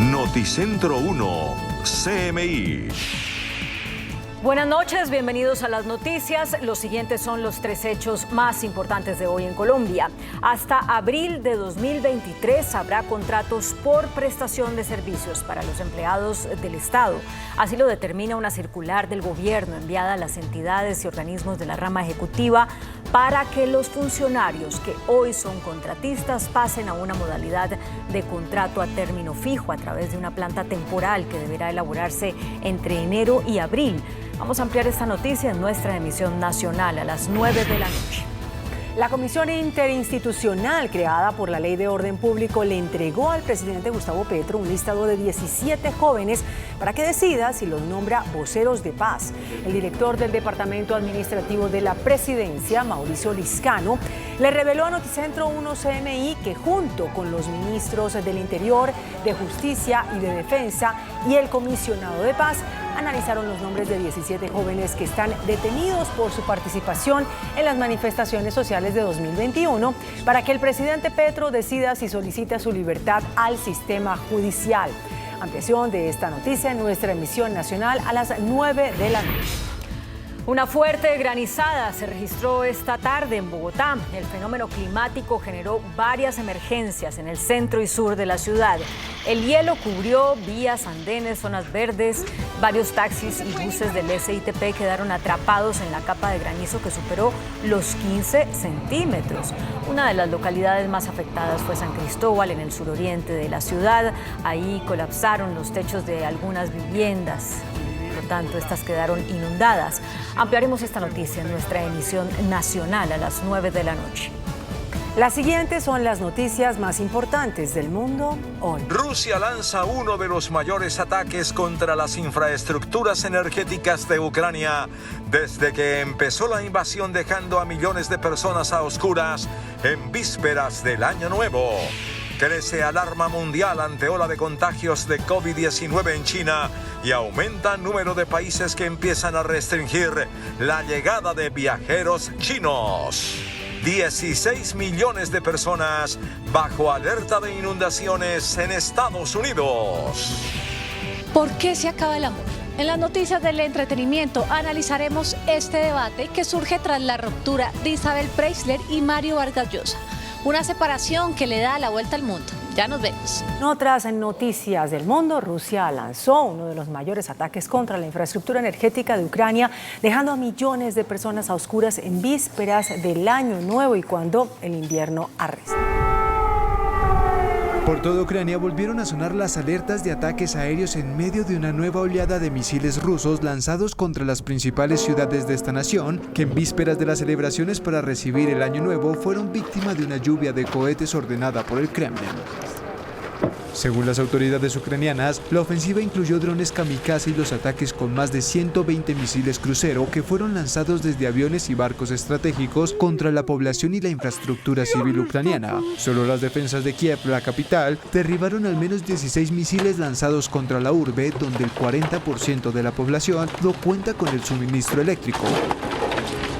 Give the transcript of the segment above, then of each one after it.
Noticentro 1, CMI. Buenas noches, bienvenidos a las noticias. Los siguientes son los 3 hechos más importantes de hoy en Colombia. Hasta abril de 2023 habrá contratos por prestación de servicios para los empleados del Estado. Así lo determina una circular del gobierno enviada a las entidades y organismos de la rama ejecutiva para que los funcionarios que hoy son contratistas pasen a una modalidad de contrato a término fijo a través de una planta temporal que deberá elaborarse entre enero y abril. Vamos a ampliar esta noticia en nuestra emisión nacional a las 9 de la noche. La Comisión Interinstitucional creada por la Ley de Orden Público le entregó al presidente Gustavo Petro un listado de 17 jóvenes para que decida si los nombra voceros de paz. El director del Departamento Administrativo de la Presidencia, Mauricio Liscano, le reveló a Noticentro 1 CMI que junto con los ministros del Interior, de Justicia y de Defensa y el comisionado de paz, analizaron los nombres de 17 jóvenes que están detenidos por su participación en las manifestaciones sociales de 2021 para que el presidente Petro decida si solicita su libertad al sistema judicial. Ampliación de esta noticia en nuestra emisión nacional a las 9 de la noche. Una fuerte granizada se registró esta tarde en Bogotá. El fenómeno climático generó varias emergencias en el centro y sur de la ciudad. El hielo cubrió vías, andenes, zonas verdes. Varios taxis y buses del SITP quedaron atrapados en la capa de granizo que superó los 15 centímetros. Una de las localidades más afectadas fue San Cristóbal, en el suroriente de la ciudad. Ahí colapsaron los techos de algunas viviendas. Por tanto, estas quedaron inundadas. Ampliaremos esta noticia en nuestra emisión nacional a las 9 de la noche. Las siguientes son las noticias más importantes del mundo hoy. Rusia lanza uno de los mayores ataques contra las infraestructuras energéticas de Ucrania desde que empezó la invasión, dejando a millones de personas a oscuras en vísperas del Año Nuevo. Crece alarma mundial ante ola de contagios de COVID-19 en China y aumenta el número de países que empiezan a restringir la llegada de viajeros chinos. 16 millones de personas bajo alerta de inundaciones en Estados Unidos. ¿Por qué se acaba el amor? En las noticias del entretenimiento analizaremos este debate que surge tras la ruptura de Isabel Preisler y Mario Vargas Llosa. Una separación que le da la vuelta al mundo. Ya nos vemos. En otras noticias del mundo, Rusia lanzó uno de los mayores ataques contra la infraestructura energética de Ucrania, dejando a millones de personas a oscuras en vísperas del Año Nuevo y cuando el invierno arresta. Por toda Ucrania volvieron a sonar las alertas de ataques aéreos en medio de una nueva oleada de misiles rusos lanzados contra las principales ciudades de esta nación, que en vísperas de las celebraciones para recibir el Año Nuevo fueron víctima de una lluvia de cohetes ordenada por el Kremlin. Según las autoridades ucranianas, la ofensiva incluyó drones kamikaze y los ataques con más de 120 misiles crucero que fueron lanzados desde aviones y barcos estratégicos contra la población y la infraestructura civil ucraniana. Solo las defensas de Kiev, la capital, derribaron al menos 16 misiles lanzados contra la urbe, donde el 40% de la población no cuenta con el suministro eléctrico.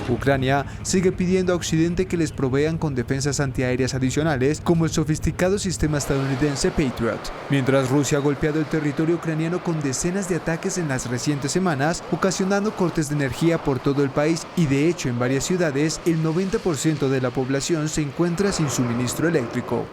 Ucrania sigue pidiendo a Occidente que les provean con defensas antiaéreas adicionales como el sofisticado sistema estadounidense Patriot, mientras Rusia ha golpeado el territorio ucraniano con decenas de ataques en las recientes semanas, ocasionando cortes de energía por todo el país y de hecho en varias ciudades el 90% de la población se encuentra sin suministro eléctrico.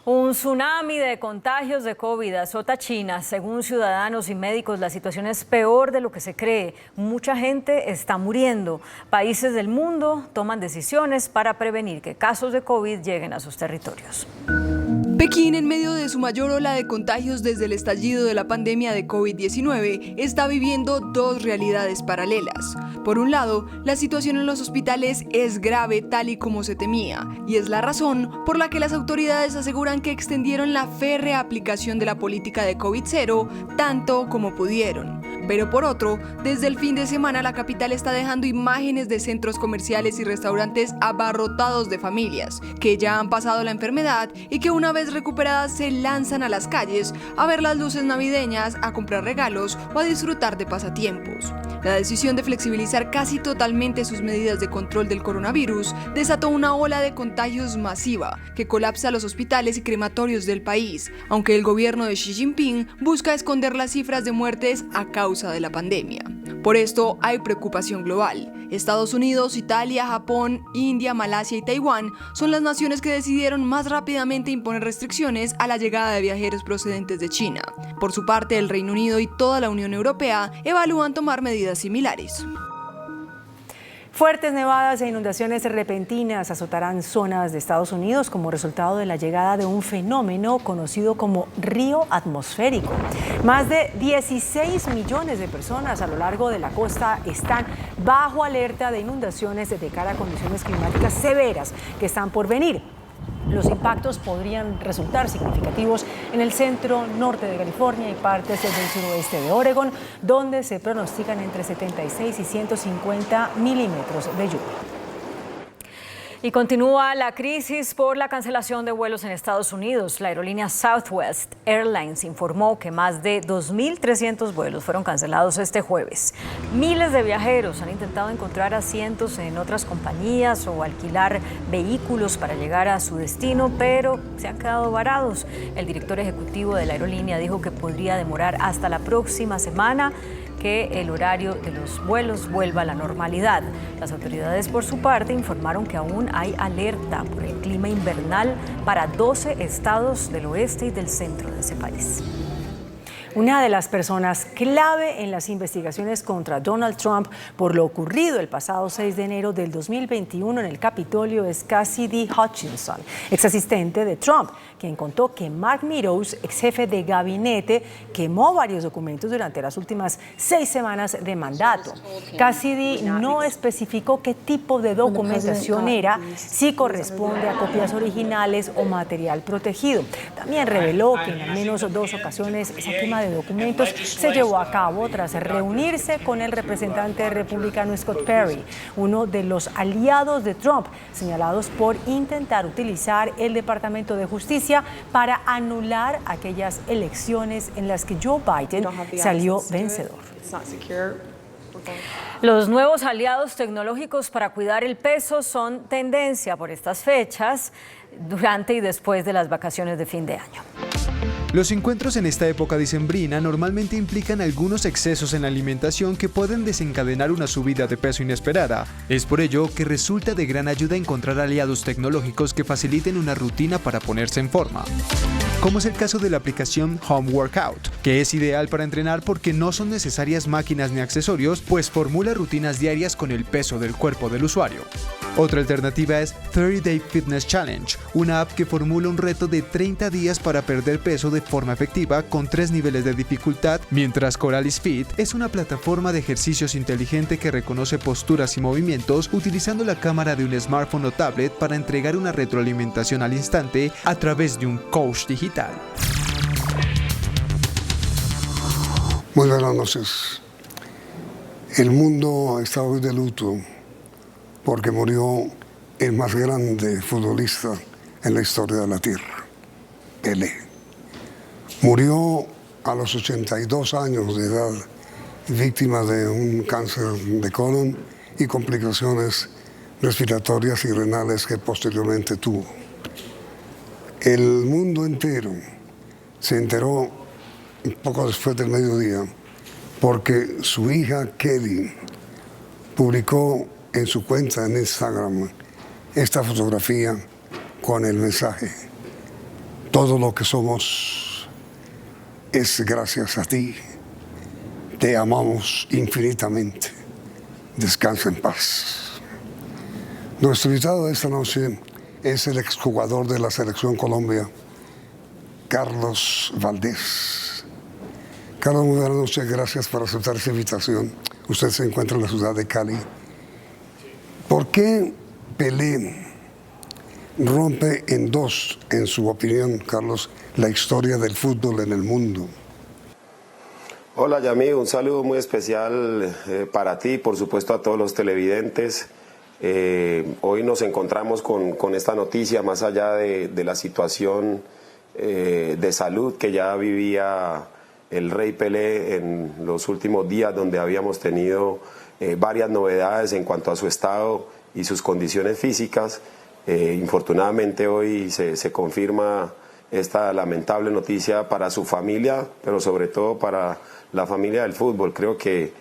Un tsunami de contagios de COVID azota China. Según ciudadanos y médicos, la situación es peor de lo que se cree. Mucha gente está muriendo. Países del mundo toman decisiones para prevenir que casos de COVID lleguen a sus territorios. Pekín, en medio de su mayor ola de contagios desde el estallido de la pandemia de COVID-19, está viviendo dos realidades paralelas. Por un lado, la situación en los hospitales es grave tal y como se temía, y es la razón por la que las autoridades aseguran que extendieron la férrea aplicación de la política de COVID-0 tanto como pudieron. Pero por otro, desde el fin de semana la capital está dejando imágenes de centros comerciales y restaurantes abarrotados de familias que ya han pasado la enfermedad y que una vez recuperadas se lanzan a las calles a ver las luces navideñas, a comprar regalos o a disfrutar de pasatiempos. La decisión de flexibilizar casi totalmente sus medidas de control del coronavirus desató una ola de contagios masiva que colapsa los hospitales y crematorios del país, aunque el gobierno de Xi Jinping busca esconder las cifras de muertes a causa de la pandemia. Por esto hay preocupación global. Estados Unidos, Italia, Japón, India, Malasia y Taiwán son las naciones que decidieron más rápidamente imponer restricciones a la llegada de viajeros procedentes de China. Por su parte, el Reino Unido y toda la Unión Europea evalúan tomar medidas similares. Fuertes nevadas e inundaciones repentinas azotarán zonas de Estados Unidos como resultado de la llegada de un fenómeno conocido como río atmosférico. Más de 16 millones de personas a lo largo de la costa están bajo alerta de inundaciones de cara a condiciones climáticas severas que están por venir. Los impactos podrían resultar significativos en el centro norte de California y partes del suroeste de Oregón, donde se pronostican entre 76 y 150 milímetros de lluvia. Y continúa la crisis por la cancelación de vuelos en Estados Unidos. La aerolínea Southwest Airlines informó que más de 2.300 vuelos fueron cancelados este jueves. Miles de viajeros han intentado encontrar asientos en otras compañías o alquilar vehículos para llegar a su destino, pero se han quedado varados. El director ejecutivo de la aerolínea dijo que podría demorar hasta la próxima semana que el horario de los vuelos vuelva a la normalidad. Las autoridades, por su parte, informaron que aún hay alerta por el clima invernal para 12 estados del oeste y del centro de ese país. Una de las personas clave en las investigaciones contra Donald Trump por lo ocurrido el pasado 6 de enero del 2021 en el Capitolio es Cassidy Hutchinson, ex asistente de Trump, quien contó que Mark Meadows, ex jefe de gabinete, quemó varios documentos durante las últimas 6 semanas de mandato. Cassidy no especificó qué tipo de documentación era, si corresponde a copias originales o material protegido. También reveló que en al menos 2 ocasiones esa quema de documentos se llevó a cabo tras reunirse con el representante republicano Scott Perry, uno de los aliados de Trump, señalados por intentar utilizar el Departamento de Justicia para anular aquellas elecciones en las que Joe Biden salió vencedor. Los nuevos aliados tecnológicos para cuidar el peso son tendencia por estas fechas, durante y después de las vacaciones de fin de año. Los encuentros en esta época dicembrina normalmente implican algunos excesos en la alimentación que pueden desencadenar una subida de peso inesperada. Es por ello que resulta de gran ayuda encontrar aliados tecnológicos que faciliten una rutina para ponerse en forma. Como es el caso de la aplicación Home Workout, que es ideal para entrenar porque no son necesarias máquinas ni accesorios, pues formula rutinas diarias con el peso del cuerpo del usuario. Otra alternativa es 30 Day Fitness Challenge, una app que formula un reto de 30 días para perder peso de forma efectiva con 3 niveles de dificultad, mientras Coralis Fit es una plataforma de ejercicios inteligente que reconoce posturas y movimientos utilizando la cámara de un smartphone o tablet para entregar una retroalimentación al instante a través de un coach digital. Muy buenas noches. El mundo está hoy de luto porque murió el más grande futbolista en la historia de la Tierra, Pelé. Murió a los 82 años de edad, víctima de un cáncer de colon y complicaciones respiratorias y renales que posteriormente tuvo. El mundo entero se enteró un poco después del mediodía porque su hija Kelly publicó en su cuenta en Instagram esta fotografía con el mensaje: todo lo que somos es gracias a ti, te amamos infinitamente, descansa en paz. Nuestro invitado de esta noche es el exjugador de la Selección Colombia, Carlos Valdés. Carlos, muy buenas noches, gracias por aceptar esta invitación. Usted se encuentra en la ciudad de Cali. ¿Por qué Pelé rompe en dos, en su opinión, Carlos, la historia del fútbol en el mundo? Hola Yamí, un saludo muy especial para ti, por supuesto a todos los televidentes. Hoy nos encontramos con esta noticia, más allá de la situación de salud que ya vivía el Rey Pelé en los últimos días, donde habíamos tenido varias novedades en cuanto a su estado y sus condiciones físicas. Infortunadamente hoy se confirma esta lamentable noticia para su familia, pero sobre todo para la familia del fútbol. Creo que,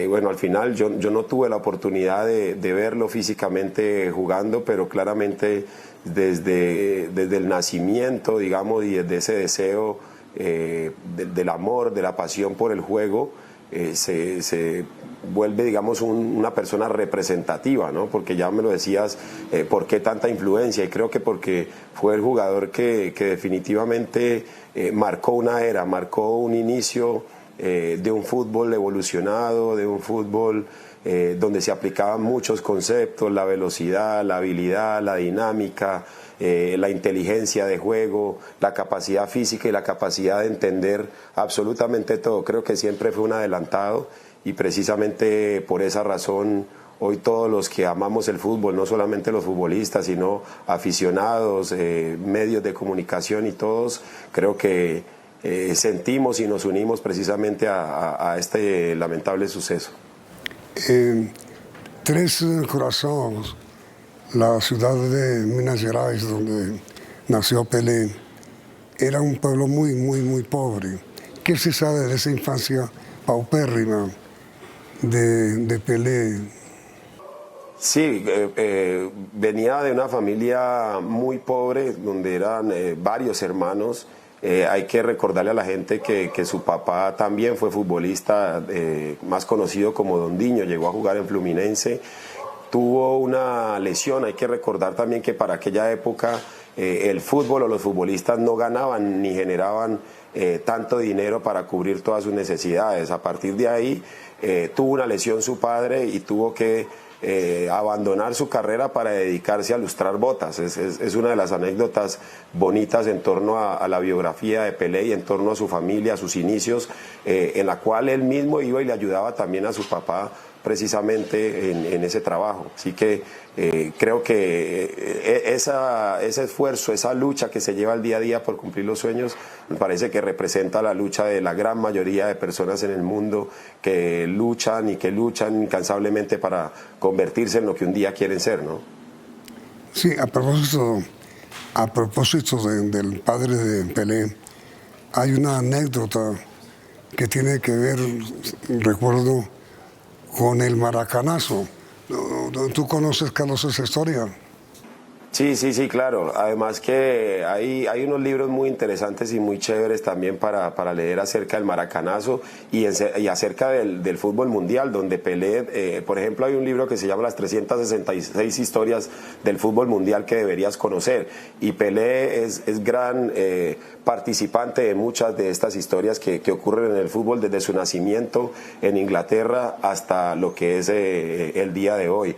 bueno, al final yo no tuve la oportunidad de verlo físicamente jugando, pero claramente desde el nacimiento, digamos, y desde ese deseo del amor, de la pasión por el juego, se vuelve, digamos, una persona representativa, ¿no? Porque ya me lo decías, ¿por qué tanta influencia? Y creo que porque fue el jugador que definitivamente marcó una era, marcó un inicio de un fútbol evolucionado, de un fútbol donde se aplicaban muchos conceptos, la velocidad, la habilidad, la dinámica, la inteligencia de juego, la capacidad física y la capacidad de entender absolutamente todo. Creo que siempre fue un adelantado y precisamente por esa razón hoy todos los que amamos el fútbol, no solamente los futbolistas, sino aficionados, medios de comunicación y todos, creo que sentimos y nos unimos precisamente a este lamentable suceso. Tres Corazones, la ciudad de Minas Gerais, donde nació Pelé, era un pueblo muy, muy, muy pobre. ¿Qué se sabe de esa infancia paupérrima de Pelé? Sí, venía de una familia muy pobre, donde eran varios hermanos. Hay que recordarle a la gente que su papá también fue futbolista, más conocido como Dondiño, llegó a jugar en Fluminense. Tuvo una lesión, hay que recordar también que para aquella época el fútbol o los futbolistas no ganaban ni generaban tanto dinero para cubrir todas sus necesidades. A partir de ahí tuvo una lesión su padre y tuvo que abandonar su carrera para dedicarse a lustrar botas. Es una de las anécdotas bonitas en torno a la biografía de Pelé y en torno a su familia, a sus inicios, en la cual él mismo iba y le ayudaba también a su papá precisamente en ese trabajo. Así que creo que ese esfuerzo, esa lucha que se lleva el día a día por cumplir los sueños, me parece que representa la lucha de la gran mayoría de personas en el mundo que luchan incansablemente para convertirse en lo que un día quieren ser, ¿no? Sí, a propósito del padre de Pelé, hay una anécdota que tiene que ver, recuerdo, con el maracanazo. ¿Tú conoces, Carlos, esa historia? Sí, claro. Además que hay unos libros muy interesantes y muy chéveres también para leer acerca del maracanazo y acerca del fútbol mundial, donde Pelé, por ejemplo, hay un libro que se llama Las 366 historias del fútbol mundial que deberías conocer. Y Pelé es gran participante de muchas de estas historias que ocurren en el fútbol desde su nacimiento en Inglaterra hasta lo que es el día de hoy.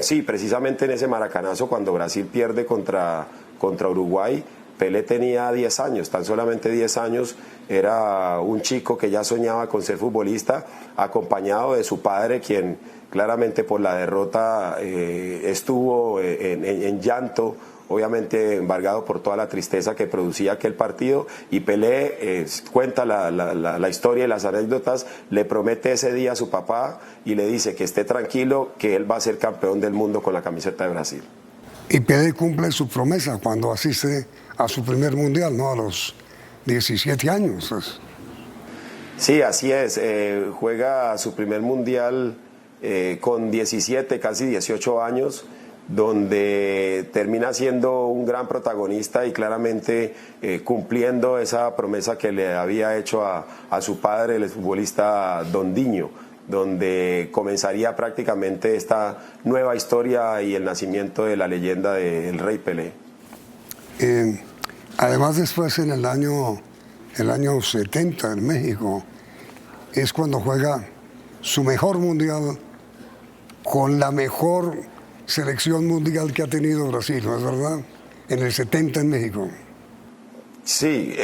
Sí, precisamente en ese maracanazo, cuando Brasil pierde contra Uruguay, Pelé tenía 10 años, tan solamente 10 años, era un chico que ya soñaba con ser futbolista, acompañado de su padre, quien claramente por la derrota estuvo en llanto, obviamente embargado por toda la tristeza que producía aquel partido, y Pelé cuenta la historia y las anécdotas, le promete ese día a su papá y le dice que esté tranquilo, que él va a ser campeón del mundo con la camiseta de Brasil. Y Pelé cumple su promesa cuando asiste a su primer mundial, ¿no? A los 17 años. Sí, así es. Juega su primer mundial con 17, casi 18 años, donde termina siendo un gran protagonista y claramente cumpliendo esa promesa que le había hecho a su padre, el futbolista Dondiño, donde comenzaría prácticamente esta nueva historia y el nacimiento de la leyenda del Rey Pelé. Además, después en el año 70 en México, es cuando juega su mejor mundial con la mejor selección mundial que ha tenido Brasil, ¿no es verdad? En el 70 en México. Sí,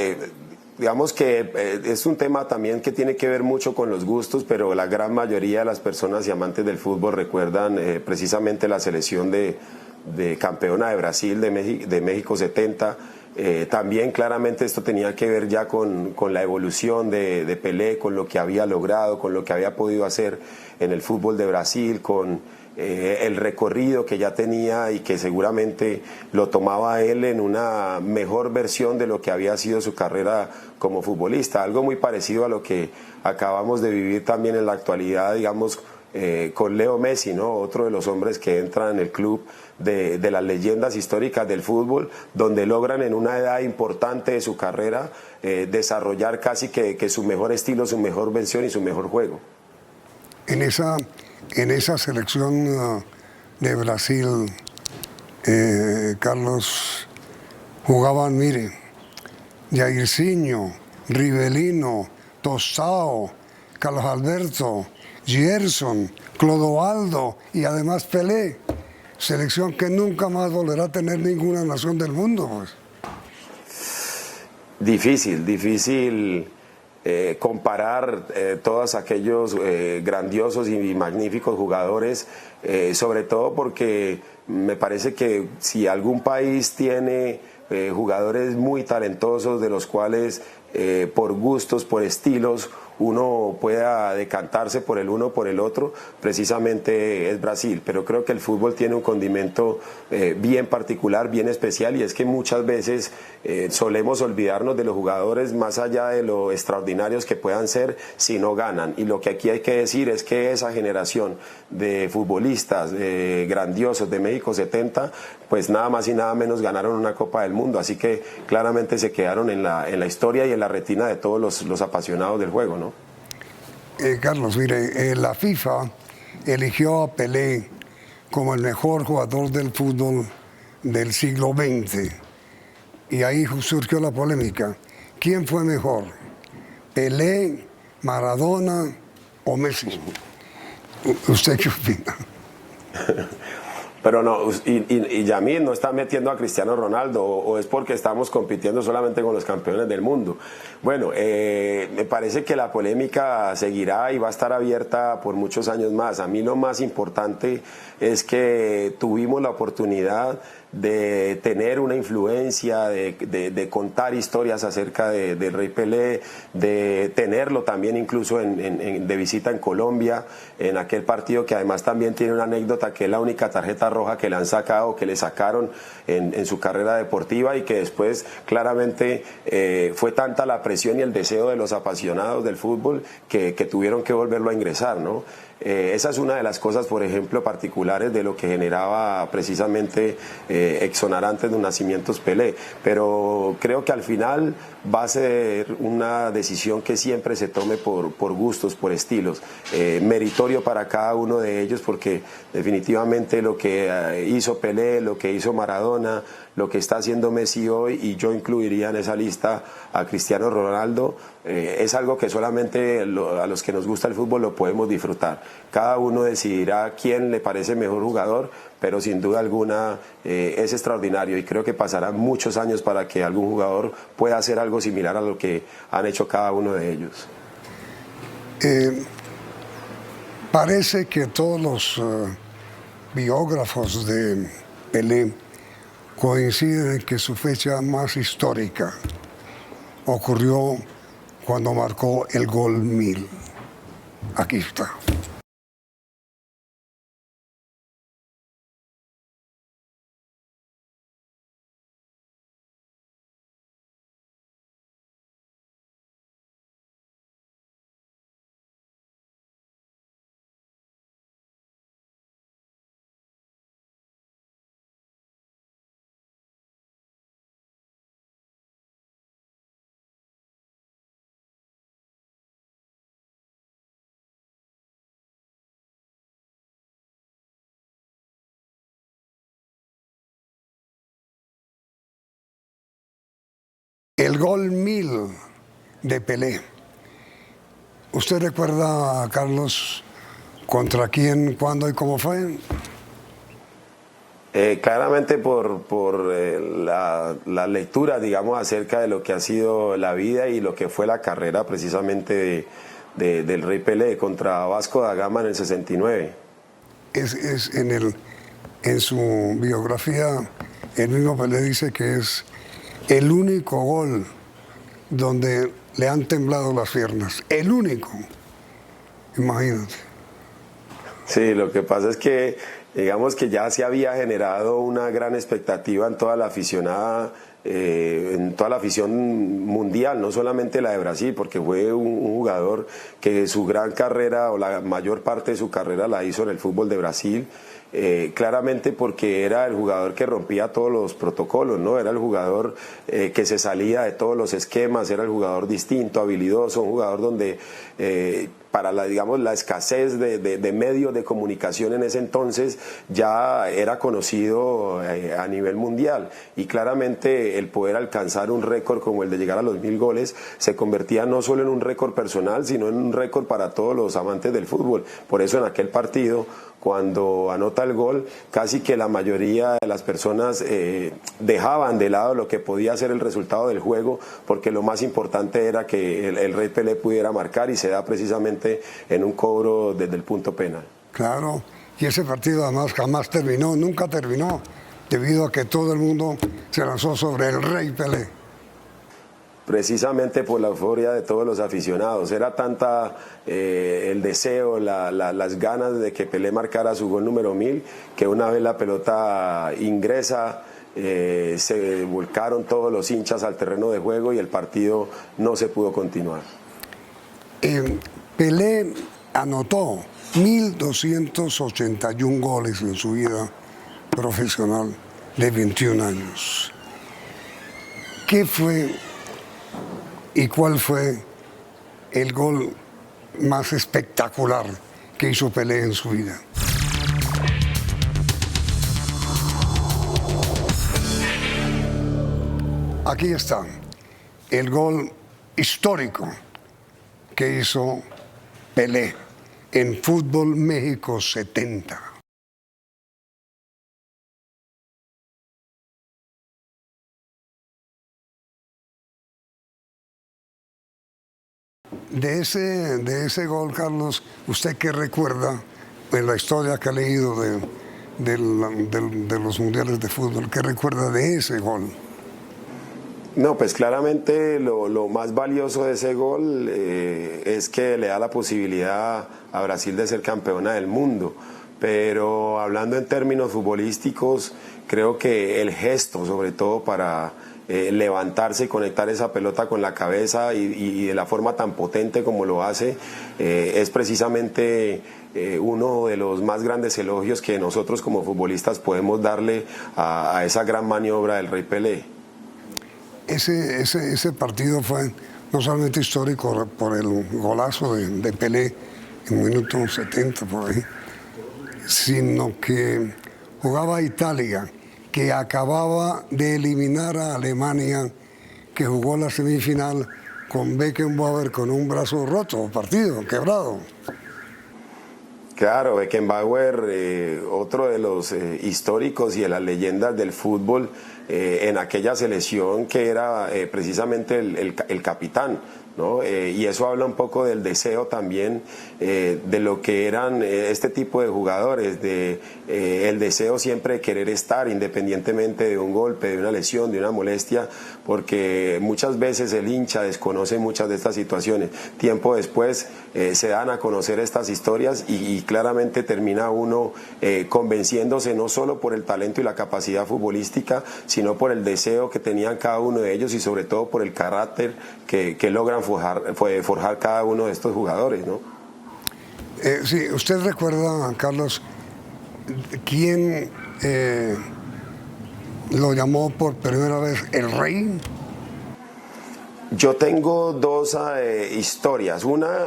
digamos que es un tema también que tiene que ver mucho con los gustos, pero la gran mayoría de las personas y amantes del fútbol recuerdan precisamente la selección de campeona de Brasil de México 70, También claramente esto tenía que ver ya con la evolución de Pelé, con lo que había logrado, con lo que había podido hacer en el fútbol de Brasil, con el recorrido que ya tenía y que seguramente lo tomaba él en una mejor versión de lo que había sido su carrera como futbolista. Algo muy parecido a lo que acabamos de vivir también en la actualidad, digamos, con Leo Messi, ¿no? Otro de los hombres que entran en el club de las leyendas históricas del fútbol, donde logran en una edad importante de su carrera desarrollar casi que su mejor estilo, su mejor versión y su mejor juego. En esa selección de Brasil, Carlos, jugaban, mire, Jairzinho, Rivelino, Tostao, Carlos Alberto, Gerson, Clodoaldo y además Pelé. Selección que nunca más volverá a tener ninguna nación del mundo, pues. Difícil comparar todos aquellos grandiosos y magníficos jugadores, sobre todo porque me parece que si algún país tiene jugadores muy talentosos de los cuales por gustos, por estilos, uno pueda decantarse por el uno o por el otro, precisamente es Brasil. Pero creo que el fútbol tiene un condimento bien particular, bien especial, y es que muchas veces solemos olvidarnos de los jugadores más allá de lo extraordinarios que puedan ser si no ganan. Y lo que aquí hay que decir es que esa generación de futbolistas grandiosos de México 70, pues nada más y nada menos ganaron una Copa del Mundo, así que claramente se quedaron en la historia y en la retina de todos los apasionados del juego, ¿no? Carlos, mire, la FIFA eligió a Pelé como el mejor jugador del fútbol del siglo XX. Y ahí surgió la polémica. ¿Quién fue mejor? ¿Pelé, Maradona o Messi? ¿Usted qué opina? Pero no, y Yamil no está metiendo a Cristiano Ronaldo, o es porque estamos compitiendo solamente con los campeones del mundo. Bueno, me parece que la polémica seguirá y va a estar abierta por muchos años más. A mí lo más importante es que tuvimos la oportunidad de tener una influencia, de contar historias acerca del Rey Pelé, de tenerlo también incluso de visita en Colombia, en aquel partido que además también tiene una anécdota, que es la única tarjeta roja que le han sacado, que le sacaron en su carrera deportiva, y que después claramente fue tanta la presión y el deseo de los apasionados del fútbol que tuvieron que volverlo a ingresar, ¿no? Esa es una de las cosas, por ejemplo, particulares de lo que generaba precisamente exonerantes de nacimientos Pelé, pero creo que al final va a ser una decisión que siempre se tome por gustos, por estilos, meritorio para cada uno de ellos, porque definitivamente lo que hizo Pelé, lo que hizo Maradona, lo que está haciendo Messi hoy, y yo incluiría en esa lista a Cristiano Ronaldo, es algo que solamente a los que nos gusta el fútbol lo podemos disfrutar. Cada uno decidirá quién le parece mejor jugador, pero sin duda alguna es extraordinario, y creo que pasarán muchos años para que algún jugador pueda hacer algo similar a lo que han hecho cada uno de ellos. Parece que todos los biógrafos de Pelé coinciden en que su fecha más histórica ocurrió cuando marcó el gol 1000. Aquí está. El gol 1000 de Pelé. ¿Usted recuerda, Carlos, contra quién, cuándo y cómo fue? Claramente por la lectura, digamos, acerca de lo que ha sido la vida y lo que fue la carrera precisamente del Rey Pelé contra Vasco da Gama en el 69. En su biografía, el mismo Pelé dice que es el único gol donde le han temblado las piernas, el único, imagínate. Sí, lo que pasa es que digamos que ya se había generado una gran expectativa en toda la aficionada, en toda la afición mundial, no solamente la de Brasil, porque fue un jugador que su gran carrera o la mayor parte de su carrera la hizo en el fútbol de Brasil. Claramente porque era el jugador que rompía todos los protocolos, ¿no? Era el jugador que se salía de todos los esquemas, era el jugador distinto, habilidoso, un jugador donde para la escasez de medios de comunicación en ese entonces ya era conocido a nivel mundial, y claramente el poder alcanzar un récord como el de llegar a los 1000 goles se convertía no solo en un récord personal, sino en un récord para todos los amantes del fútbol. Por eso en aquel partido, cuando anota el gol, casi que la mayoría de las personas dejaban de lado lo que podía ser el resultado del juego, porque lo más importante era que el Rey Pelé pudiera marcar, y se da precisamente en un cobro desde el punto penal. Claro, y ese partido además jamás terminó, nunca terminó, debido a que todo el mundo se lanzó sobre el Rey Pelé. Precisamente por la euforia de todos los aficionados. Era tanta el deseo, las ganas de que Pelé marcara su gol número 1000, que una vez la pelota ingresa, se volcaron todos los hinchas al terreno de juego y el partido no se pudo continuar. Pelé anotó 1.281 goles en su vida profesional de 21 años. ¿Qué fue y cuál fue el gol más espectacular que hizo Pelé en su vida? Aquí está el gol histórico que hizo Pelé en Fútbol México 70. De ese gol, Carlos, ¿usted qué recuerda en la historia que ha leído de los mundiales de fútbol? ¿Qué recuerda de ese gol? No, pues claramente lo más valioso de ese gol es que le da la posibilidad a Brasil de ser campeona del mundo. Pero hablando en términos futbolísticos, creo que el gesto, sobre todo para levantarse y conectar esa pelota con la cabeza y de la forma tan potente como lo hace, es precisamente uno de los más grandes elogios que nosotros como futbolistas podemos darle a esa gran maniobra del Rey Pelé. Ese partido fue no solamente histórico por el golazo de Pelé en minuto 70 por ahí, sino que jugaba Italia, que acababa de eliminar a Alemania, que jugó la semifinal con Beckenbauer con un brazo roto, partido, quebrado. Claro, Beckenbauer, otro de los históricos y de las leyendas del fútbol, en aquella selección que era precisamente el capitán, ¿no? Y eso habla un poco del deseo también de lo que eran este tipo de jugadores, el deseo siempre de querer estar independientemente de un golpe, de una lesión, de una molestia, porque muchas veces el hincha desconoce muchas de estas situaciones. Tiempo después se dan a conocer estas historias y claramente termina uno convenciéndose no solo por el talento y la capacidad futbolística, sino por el deseo que tenían cada uno de ellos y sobre todo por el carácter que logran forjar cada uno de estos jugadores, ¿no? Sí, ¿usted recuerda, Carlos, quién lo llamó por primera vez el Rey? Yo tengo dos historias. Una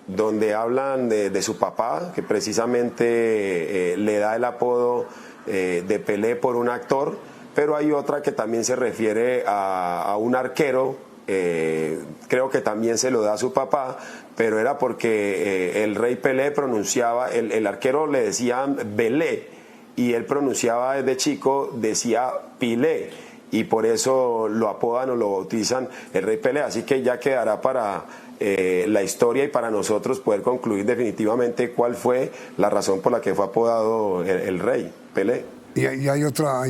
donde hablan de su papá, que precisamente le da el apodo de Pelé por un actor, pero hay otra que también se refiere a un arquero. Creo que también se lo da a su papá, pero era porque el Rey Pelé pronunciaba, el arquero le decían Belé y él pronunciaba desde chico, decía Pilé, y por eso lo apodan o lo bautizan el Rey Pelé. Así que ya quedará para la historia y para nosotros poder concluir definitivamente cuál fue la razón por la que fue apodado el Rey Pelé. Y hay otra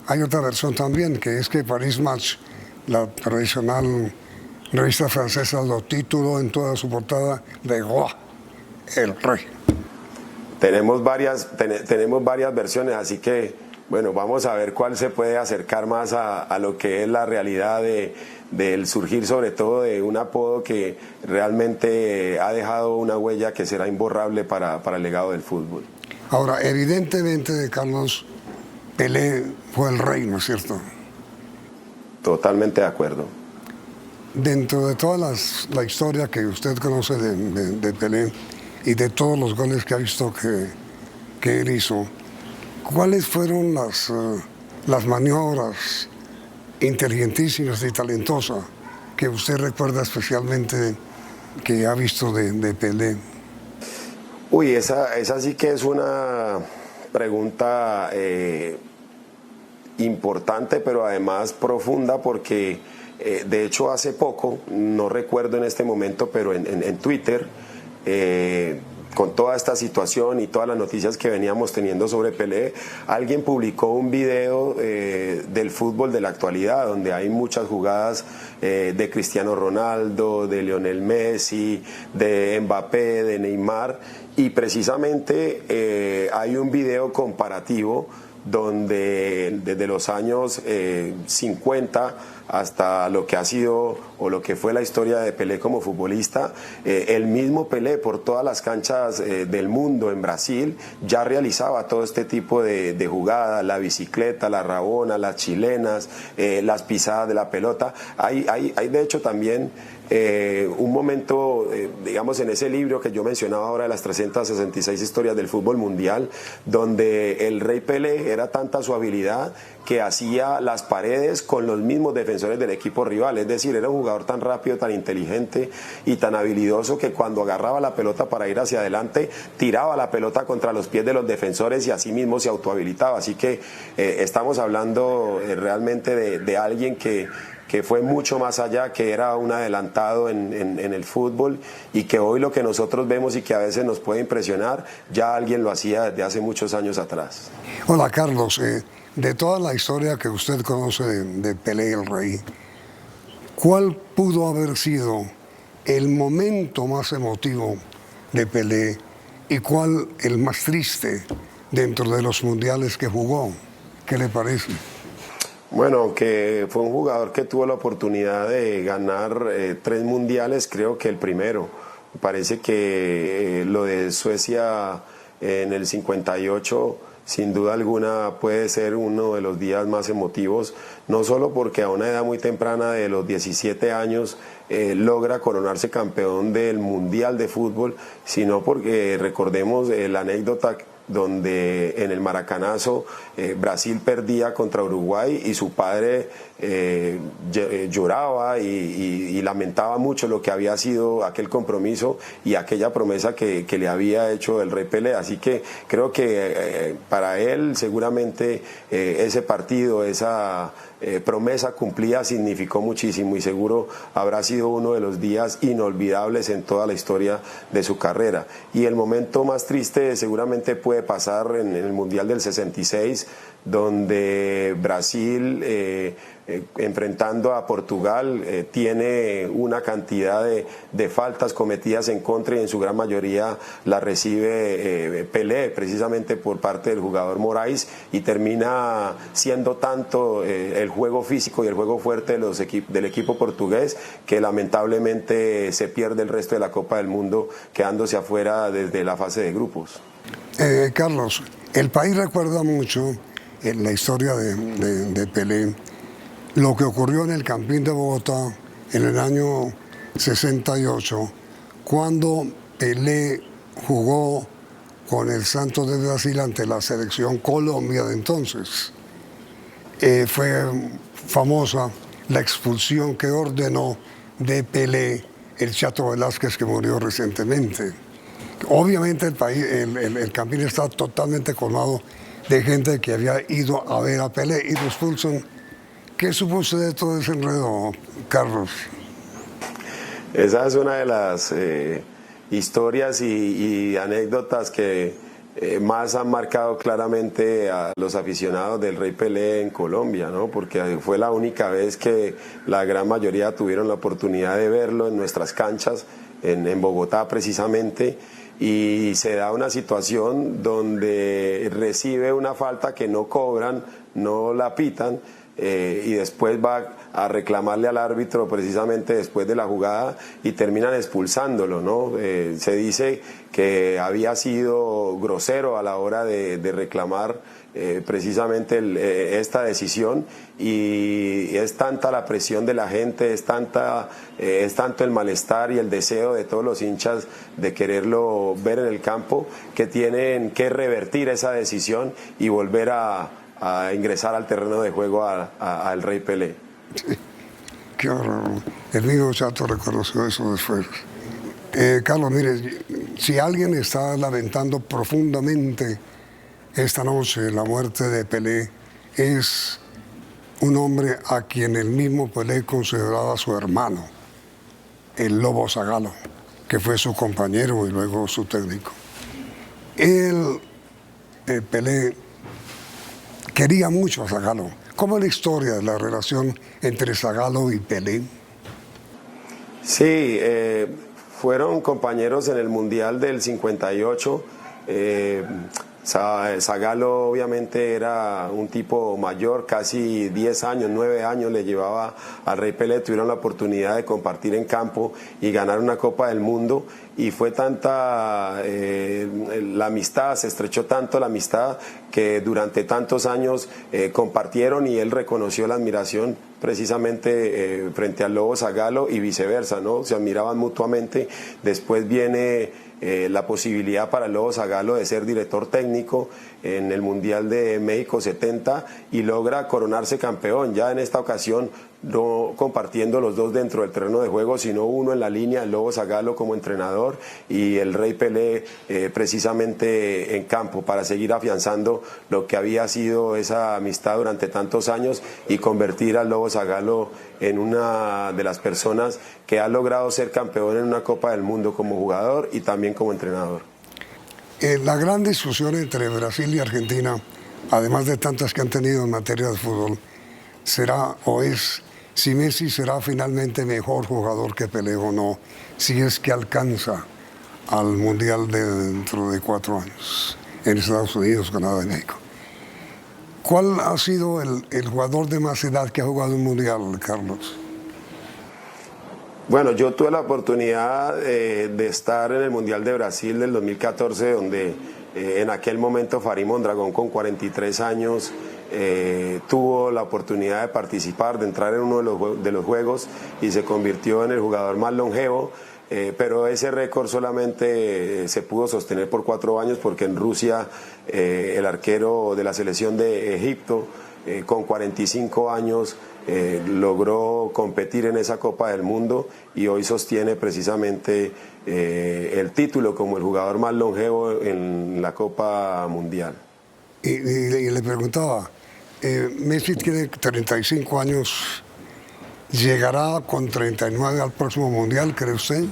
hay otra versión también, que es que Paris Match, la tradicional revista francesa, lo tituló en toda su portada Le Roi, el rey. Tenemos varias versiones, así que bueno, vamos a ver cuál se puede acercar más a lo que es la realidad del surgir, sobre todo de un apodo que realmente ha dejado una huella que será imborrable para el legado del fútbol. Ahora, evidentemente, Carlos, Pelé fue el rey, ¿no es cierto? Totalmente de acuerdo. Dentro de toda la historia que usted conoce de Pelé y de todos los goles que ha visto que él hizo, ¿cuáles fueron las maniobras inteligentísimas y talentosas que usted recuerda especialmente que ha visto de Pelé? Uy, esa sí que es una pregunta importante, pero además profunda, porque de hecho hace poco, no recuerdo en este momento, pero en Twitter, con toda esta situación y todas las noticias que veníamos teniendo sobre Pelé, alguien publicó un video del fútbol de la actualidad, donde hay muchas jugadas de Cristiano Ronaldo, de Lionel Messi, de Mbappé, de Neymar, y precisamente hay un video comparativo donde desde los años 50 hasta lo que ha sido o lo que fue la historia de Pelé como futbolista, el mismo Pelé por todas las canchas del mundo en Brasil ya realizaba todo este tipo de jugadas, la bicicleta, la rabona, las chilenas, las pisadas de la pelota. Hay de hecho también un momento, digamos, en ese libro que yo mencionaba ahora de las 366 historias del fútbol mundial, donde el rey Pelé era tanta su habilidad que hacía las paredes con los mismos defensores del equipo rival, es decir, era un jugador tan rápido, tan inteligente y tan habilidoso que cuando agarraba la pelota para ir hacia adelante, tiraba la pelota contra los pies de los defensores y así mismo se autohabilitaba. Así que estamos hablando realmente de alguien que fue mucho más allá, que era un adelantado en el fútbol, y que hoy lo que nosotros vemos y que a veces nos puede impresionar, ya alguien lo hacía desde hace muchos años atrás. Hola, Carlos, de toda la historia que usted conoce de Pelé el Rey, ¿cuál pudo haber sido el momento más emotivo de Pelé y cuál el más triste dentro de los mundiales que jugó? ¿Qué le parece? Bueno, aunque fue un jugador que tuvo la oportunidad de ganar 3 mundiales, creo que el primero. Me parece que lo de Suecia en el 58, sin duda alguna, puede ser uno de los días más emotivos, no solo porque a una edad muy temprana de los 17 años logra coronarse campeón del Mundial de Fútbol, sino porque recordemos la anécdota donde en el Maracanazo Brasil perdía contra Uruguay y su padre lloraba y lamentaba mucho lo que había sido aquel compromiso y aquella promesa que le había hecho el Rey Pelé. Así que creo que para él seguramente ese partido, esa promesa cumplida significó muchísimo, y seguro habrá sido uno de los días inolvidables en toda la historia de su carrera. Y el momento más triste seguramente puede pasar en el Mundial del 66, donde Brasil enfrentando a Portugal tiene una cantidad de faltas cometidas en contra, y en su gran mayoría la recibe Pelé precisamente por parte del jugador Moraes, y termina siendo tanto el juego físico y el juego fuerte del equipo portugués que lamentablemente se pierde el resto de la Copa del Mundo, quedándose afuera desde la fase de grupos. Carlos, el país recuerda mucho en la historia de Pelé lo que ocurrió en el Campín de Bogotá en el año 68, cuando Pelé jugó con el Santos de Brasil ante la selección Colombia de entonces. Fue famosa la expulsión que ordenó de Pelé el Chato Velázquez, que murió recientemente. Obviamente el Campín está totalmente colmado de gente que había ido a ver a Pelé y lo expulsan. ¿Qué supo usted de todo ese enredo, Carlos? Esa es una de las historias y anécdotas que más han marcado claramente a los aficionados del Rey Pelé en Colombia, ¿no? Porque fue la única vez que la gran mayoría tuvieron la oportunidad de verlo en nuestras canchas, en Bogotá precisamente, y se da una situación donde recibe una falta que no cobran, no la pitan, y después va a reclamarle al árbitro precisamente después de la jugada y terminan expulsándolo, ¿no? Se dice que había sido grosero a la hora de reclamar precisamente esta decisión, y es tanta la presión de la gente, es tanto el malestar y el deseo de todos los hinchas de quererlo ver en el campo, que tienen que revertir esa decisión y volver a ingresar al terreno de juego al Rey Pelé. Sí, qué horror. El mismo Chato reconoció eso después. Carlos, mire, si alguien está lamentando profundamente esta noche la muerte de Pelé, es un hombre a quien el mismo Pelé consideraba su hermano, el Lobo Zagallo, que fue su compañero y luego su técnico. Pelé quería mucho a Zagallo. ¿Cómo es la historia de la relación entre Zagallo y Pelé? Sí, fueron compañeros en el Mundial del 58. Zagallo obviamente era un tipo mayor, casi 10 años, 9 años le llevaba al Rey Pelé. Tuvieron la oportunidad de compartir en campo y ganar una Copa del Mundo, y fue tanta la amistad, se estrechó tanto la amistad, que durante tantos años compartieron, y él reconoció la admiración precisamente frente al Lobo Zagallo y viceversa, ¿no? Se admiraban mutuamente. Después viene la posibilidad para el Lobo Zagallo de ser director técnico en el Mundial de México 70 y logra coronarse campeón, ya en esta ocasión no compartiendo los dos dentro del terreno de juego, sino uno en la línea, el Lobo Zagallo como entrenador y el Rey Pelé precisamente en campo, para seguir afianzando lo que había sido esa amistad durante tantos años y convertir al Lobo Zagallo en una de las personas que ha logrado ser campeón en una Copa del Mundo como jugador y también como entrenador. La gran discusión entre Brasil y Argentina, además de tantas que han tenido en materia de fútbol, será o es si Messi será finalmente mejor jugador que Pelé o no, si es que alcanza al Mundial de dentro de 4 años en Estados Unidos, Canadá y México. ¿Cuál ha sido el jugador de más edad que ha jugado un Mundial, Carlos? Bueno, yo tuve la oportunidad de estar en el Mundial de Brasil del 2014, donde en aquel momento Farid Mondragón, con 43 años, tuvo la oportunidad de participar, de entrar en uno de los juegos, y se convirtió en el jugador más longevo, pero ese récord solamente se pudo sostener por 4 años, porque en Rusia el arquero de la selección de Egipto, con 45 años, logró competir en esa Copa del Mundo, y hoy sostiene precisamente el título como el jugador más longevo en la Copa Mundial. Y le preguntaba, Messi tiene 35 años, ¿llegará con 39 al próximo Mundial, cree usted?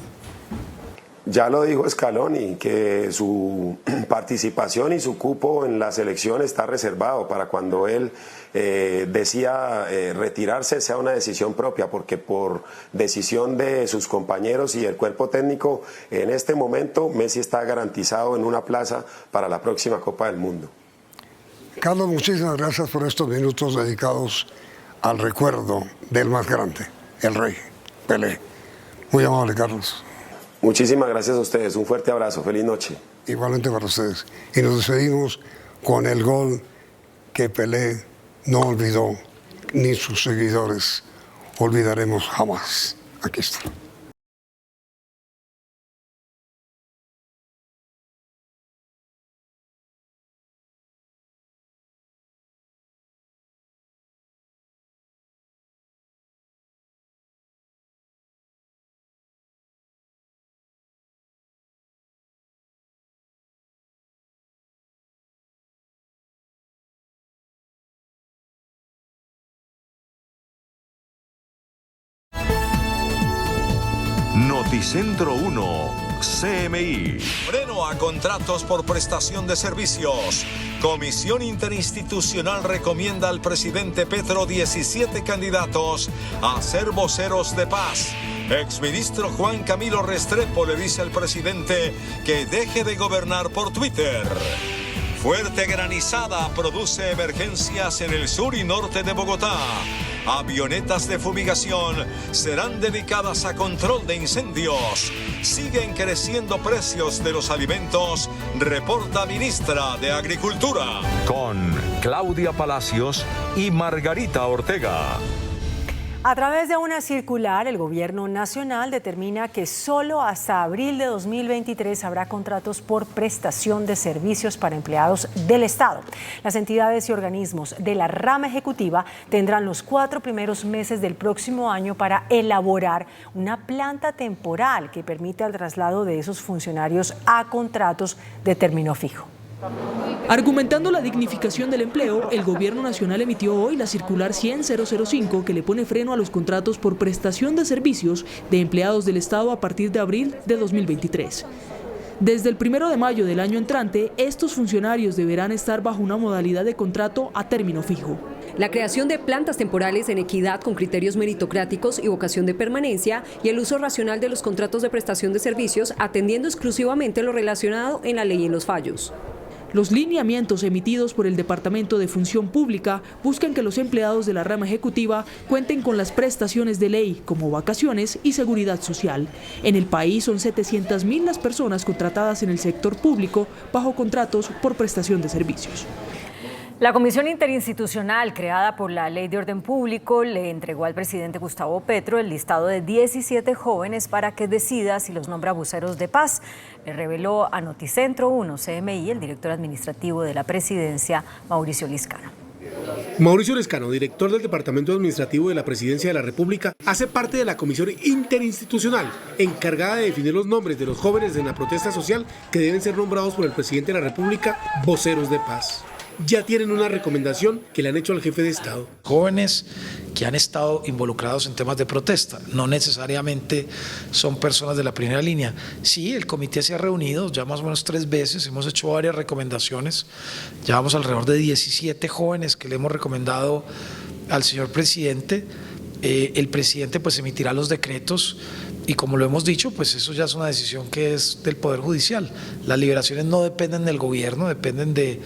Ya lo dijo Scaloni, que su participación y su cupo en la selección está reservado para cuando él decía retirarse, sea una decisión propia, porque por decisión de sus compañeros y el cuerpo técnico, en este momento Messi está garantizado en una plaza para la próxima Copa del Mundo. Carlos, muchísimas gracias por estos minutos dedicados al recuerdo del más grande, el Rey Pelé. Muy amable, Carlos. Muchísimas gracias a ustedes, un fuerte abrazo, feliz noche. Igualmente para ustedes. Y nos despedimos con el gol que Pelé no olvidó, ni sus seguidores olvidaremos jamás. Aquí está. Noticentro 1 CMI. Freno a contratos por prestación de servicios. Comisión Interinstitucional recomienda al presidente Petro 17 candidatos a ser voceros de paz. Exministro Juan Camilo Restrepo le dice al presidente que deje de gobernar por Twitter. Fuerte granizada produce emergencias en el sur y norte de Bogotá. Avionetas de fumigación serán dedicadas a control de incendios. Siguen creciendo precios de los alimentos, reporta ministra de Agricultura. Con Claudia Palacios y Margarita Ortega. A través de una circular, el Gobierno Nacional determina que solo hasta abril de 2023 habrá contratos por prestación de servicios para empleados del Estado. Las entidades y organismos de la rama ejecutiva tendrán los 4 primeros meses del próximo año para elaborar una planta temporal que permita el traslado de esos funcionarios a contratos de término fijo. Argumentando la dignificación del empleo, el Gobierno Nacional emitió hoy la circular 100.005 que le pone freno a los contratos por prestación de servicios de empleados del Estado a partir de abril de 2023. Desde el 1 de mayo del año entrante, estos funcionarios deberán estar bajo una modalidad de contrato a término fijo. La creación de plantas temporales en equidad con criterios meritocráticos y vocación de permanencia y el uso racional de los contratos de prestación de servicios atendiendo exclusivamente lo relacionado en la ley y en los fallos. Los lineamientos emitidos por el Departamento de Función Pública buscan que los empleados de la rama ejecutiva cuenten con las prestaciones de ley, como vacaciones y seguridad social. En el país son 700.000 las personas contratadas en el sector público bajo contratos por prestación de servicios. La Comisión Interinstitucional creada por la Ley de Orden Público le entregó al presidente Gustavo Petro el listado de 17 jóvenes para que decida si los nombra voceros de paz. Le reveló a Noticentro 1 CMI el director administrativo de la presidencia, Mauricio Liscano. Mauricio Lescano, director del Departamento Administrativo de la Presidencia de la República, hace parte de la Comisión Interinstitucional, encargada de definir los nombres de los jóvenes en la protesta social que deben ser nombrados por el presidente de la República voceros de paz. Ya tienen una recomendación que le han hecho al jefe de Estado. Jóvenes que han estado involucrados en temas de protesta, no necesariamente son personas de la primera línea. Sí, el comité se ha reunido ya más o menos 3 veces, hemos hecho varias recomendaciones, llevamos alrededor de 17 jóvenes que le hemos recomendado al señor presidente. El presidente pues emitirá los decretos y como lo hemos dicho, pues eso ya es una decisión que es del Poder Judicial. Las liberaciones no dependen del gobierno, dependen del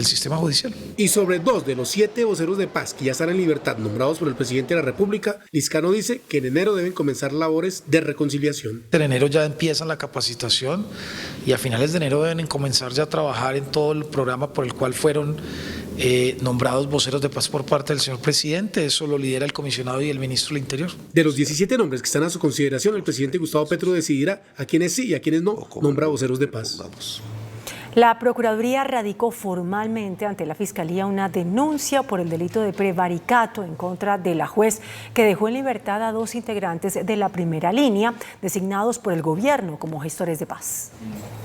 sistema judicial. Y sobre 2 de los 7 voceros de paz que ya están en libertad nombrados por el presidente de la República, Liscano dice que en enero deben comenzar labores de reconciliación. En enero ya empiezan la capacitación y a finales de enero deben comenzar ya a trabajar en todo el programa por el cual fueron nombrados voceros de paz por parte del señor presidente. Eso lo lidera el comisionado y el ministro del Interior. De los 17 nombres que están a su consideración, el presidente Gustavo Petro decidirá a quienes sí y a quienes no nombra voceros de paz. La Procuraduría radicó formalmente ante la Fiscalía una denuncia por el delito de prevaricato en contra de la juez que dejó en libertad a 2 integrantes de la primera línea designados por el gobierno como gestores de paz.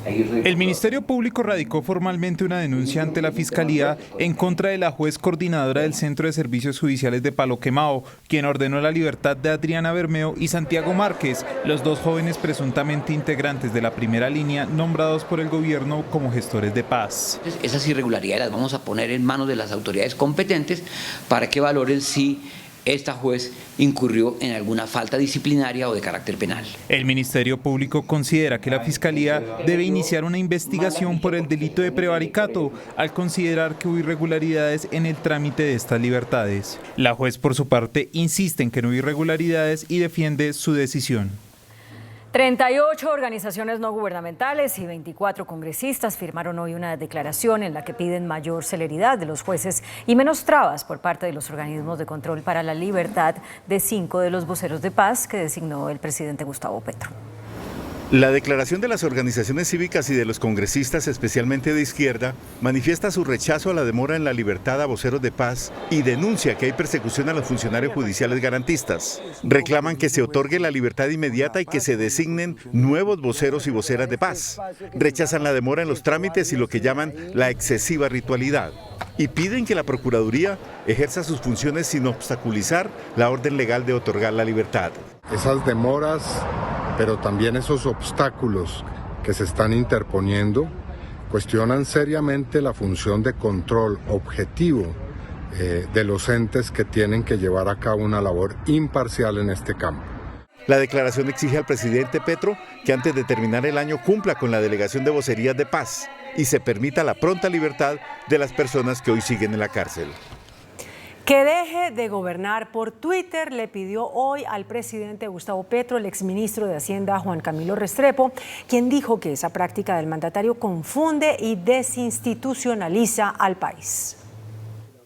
El Ministerio Público radicó formalmente una denuncia ante la Fiscalía en contra de la juez coordinadora del Centro de Servicios Judiciales de Palo Quemado, quien ordenó la libertad de Adriana Bermeo y Santiago Márquez, los 2 jóvenes presuntamente integrantes de la primera línea nombrados por el gobierno como gestores de paz. Esas irregularidades las vamos a poner en manos de las autoridades competentes para que valoren si esta juez incurrió en alguna falta disciplinaria o de carácter penal. El Ministerio Público considera que la Fiscalía debe iniciar una investigación por el delito de prevaricato al considerar que hubo irregularidades en el trámite de estas libertades. La juez, por su parte, insiste en que no hubo irregularidades y defiende su decisión. 38 organizaciones no gubernamentales y 24 congresistas firmaron hoy una declaración en la que piden mayor celeridad de los jueces y menos trabas por parte de los organismos de control para la libertad de 5 de los voceros de paz que designó el presidente Gustavo Petro. La declaración de las organizaciones cívicas y de los congresistas, especialmente de izquierda, manifiesta su rechazo a la demora en la libertad a voceros de paz y denuncia que hay persecución a los funcionarios judiciales garantistas. Reclaman que se otorgue la libertad inmediata y que se designen nuevos voceros y voceras de paz. Rechazan la demora en los trámites y lo que llaman la excesiva ritualidad. Y piden que la Procuraduría ejerza sus funciones sin obstaculizar la orden legal de otorgar la libertad. Esas demoras pero también esos obstáculos que se están interponiendo cuestionan seriamente la función de control objetivo de los entes que tienen que llevar a cabo una labor imparcial en este campo. La declaración exige al presidente Petro que antes de terminar el año cumpla con la delegación de vocerías de paz y se permita la pronta libertad de las personas que hoy siguen en la cárcel. Que deje de gobernar por Twitter, le pidió hoy al presidente Gustavo Petro, el exministro de Hacienda Juan Camilo Restrepo, quien dijo que esa práctica del mandatario confunde y desinstitucionaliza al país.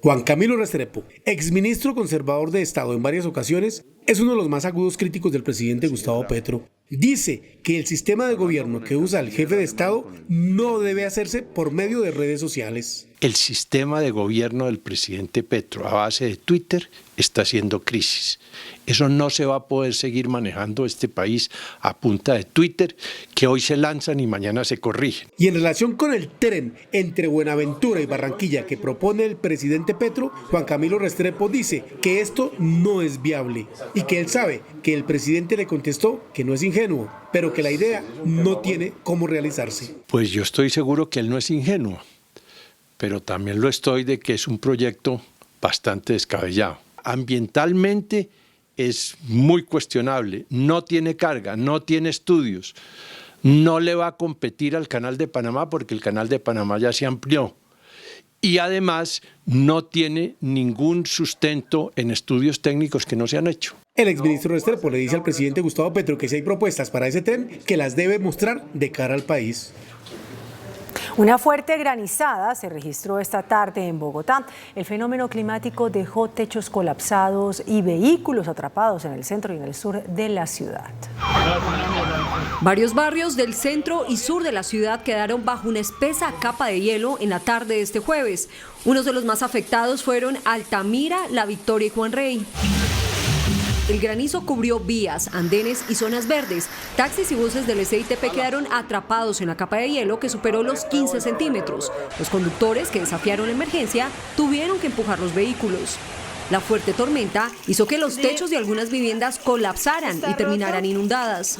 Juan Camilo Restrepo, exministro conservador de Estado en varias ocasiones, es uno de los más agudos críticos del presidente Gustavo Petro. Dice que el sistema de gobierno que usa el jefe de Estado no debe hacerse por medio de redes sociales. El sistema de gobierno del presidente Petro a base de Twitter está haciendo crisis. Eso no se va a poder seguir manejando este país a punta de Twitter, que hoy se lanzan y mañana se corrigen. Y en relación con el tren entre Buenaventura y Barranquilla que propone el presidente Petro, Juan Camilo Restrepo dice que esto no es viable y que él sabe que el presidente le contestó que no es ingenuo, pero que la idea no tiene cómo realizarse. Pues yo estoy seguro que él no es ingenuo, pero también lo estoy de que es un proyecto bastante descabellado. Ambientalmente es muy cuestionable, no tiene carga, no tiene estudios, no le va a competir al Canal de Panamá porque el Canal de Panamá ya se amplió y además no tiene ningún sustento en estudios técnicos que no se han hecho. El exministro Restrepo le dice al presidente Gustavo Petro que si hay propuestas para ese tren, que las debe mostrar de cara al país. Una fuerte granizada se registró esta tarde en Bogotá. El fenómeno climático dejó techos colapsados y vehículos atrapados en el centro y en el sur de la ciudad. Varios barrios del centro y sur de la ciudad quedaron bajo una espesa capa de hielo en la tarde de este jueves. Unos de los más afectados fueron Altamira, La Victoria y Juan Rey. El granizo cubrió vías, andenes y zonas verdes. Taxis y buses del SITP quedaron atrapados en la capa de hielo que superó los 15 centímetros. Los conductores que desafiaron la emergencia tuvieron que empujar los vehículos. La fuerte tormenta hizo que los techos de algunas viviendas colapsaran y terminaran inundadas.